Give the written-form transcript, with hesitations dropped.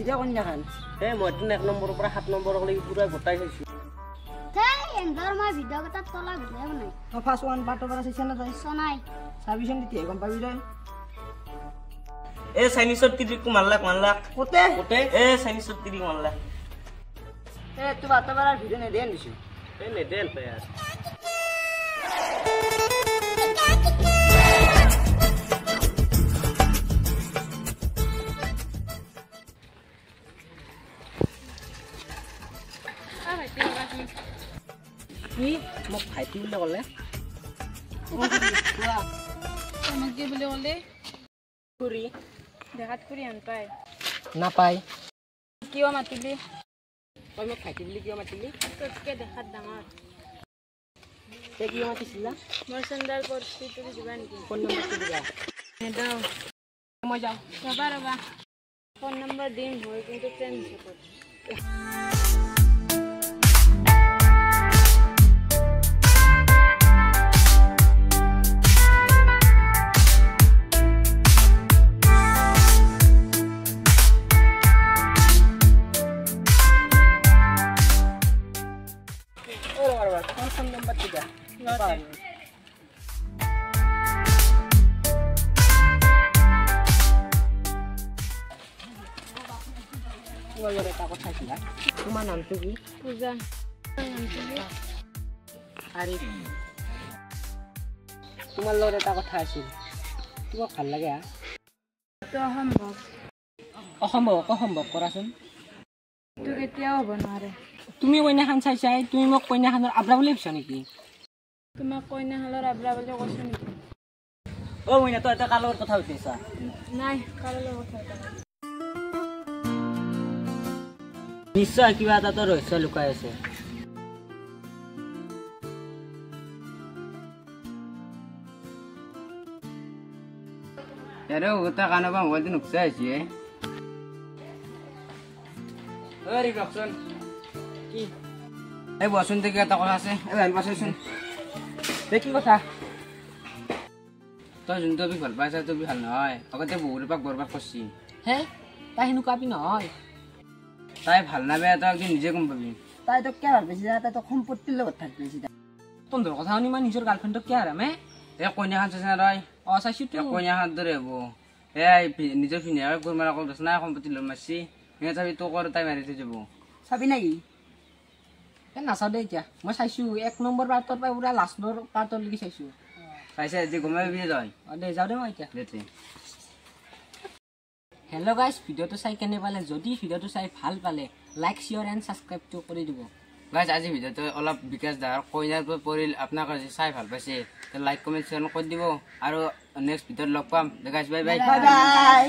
দিয়া কন্যাখান এ মইতো 1 নম্বৰৰ পৰা 7 নম্বৰলৈ পুৰা গোটাই খাইছো তাই এন্দৰ মই ভিডিঅ' এটা তলা ভিডিঅ' বনাই ফাৰ্ষ্ট ওৱান পাৰ্টৰ পৰা চাইছা না তই চনাই চাবিচোন তেতিয়া গম পাবি তই এ চাইনিজৰ তিৰিক মানলাক কোতে এ চাইনিজৰ তিৰিক মানলাক এ তুই বাটা বাৰাৰ ভিডিঅ' নেদেন দিছো এ নেদেন তই আর কি মোক ভাইটি বুলি ক'লে আমাক কি বুলি ক'লে খুৰী দেখাত কৰি আন পায় নাপায় কিয় মাতিলি তই মোক ভাইটি বুলি কিয় মাতিলি তোতকে দেখাত ডাঙৰ তই কিয় মাতিছিলা মোৰ চেণ্ডাল পৰিস্থিতি দিবা নেকি ফোন নম্বৰটো দিবা নেদাও মই যাওঁ ৰবা ফোন নম্বৰ দিম মই কিন্তু ট্ৰেইন হিচাপত ফোন নম্বৰ দিবা এটা কথা ছিলা তোমাৰ নামটো কি পূজা আৰে তোমাৰ লগত এটা কথা আছিল তোমাক ভাল লাগে এইটো অসম্ভৱ অসম্ভৱ কৰাচোন এইটো কেতিয়াও হ'ব নোৱাৰে তুমি কইনাখান চাই তুমি মোক কইনাখানৰ আব্ৰা বুলি ভাবিছা নেকি তোমাক কইনাশালৰ আব্ৰা বুলি কৈছো নেকি অ মইনা তই এটা কাৰ লগত কথা পাতিছা নাই কাৰো লগত কথা নাই নিশ্চয় কিবা এটা তোৰ ৰহস্য লুকাই আছে यार होता खाना बा मोबाइल नुकसा है जी अरे बक्सन কি ए बसुन ते क्या কথা আছে এ ভাল পাছছুন তে কি কথা তই যোন তো ভাল পাইছা তো ভাল নহয় আগতে বহুত পাক বৰবাদ করছি হে তাই হেনু কাপি নহয় তাই ভাল না বেয়া তো একদিন নিজে গম পাবি তাই তো কে ভাল পাইছি তাই তো সম্পত্তিৰ লগত থাকবি তোৰ কথা শুনি মই নিজৰ গাৰ্লফ্ৰেণ্ডক কি আৰামে এ কইনাখান চাইছ না তই অ চাইছো এ কইনাখান দৰে হব এ নিজৰ ফিনিয়াৰ গুৰমাৰা কল দছ না সম্পত্তি লৈ মাৰছি এনে চাবি তো কৰ তাই মাৰি থৈ যাব চাবি নেকি এ নাচাও দে এতিয়া মই চাইছো 1 নম্বৰ পাৰ্টৰ পৰা পুৰা লাষ্টৰ পাৰ্টলৈকে চাইছো চাইছে আজি গমাই বি তই অ দে যাও দে মই এতিয়া দেতে হেল্ল' গাইজ ভিডিঅ'টো চাই কেনে পালে যদি ভিডিঅ'টো চাই ভাল পালে লাইক শ্বেয়াৰ এণ্ড ছাবস্ক্ৰাইবটো কৰি দিব গাইজ আজি ভিডিঅ'টো অলপ বিকাশ দাৰ কইনাৰ পৰা পৰিল আপোনাক আজি চাই ভাল পাইছে তো লাইক কমেণ্ট শ্বেয়াৰ কৰি দিব আৰু নেক্সট ভিডিঅ'ত লগ পাম guys bye bye bye bye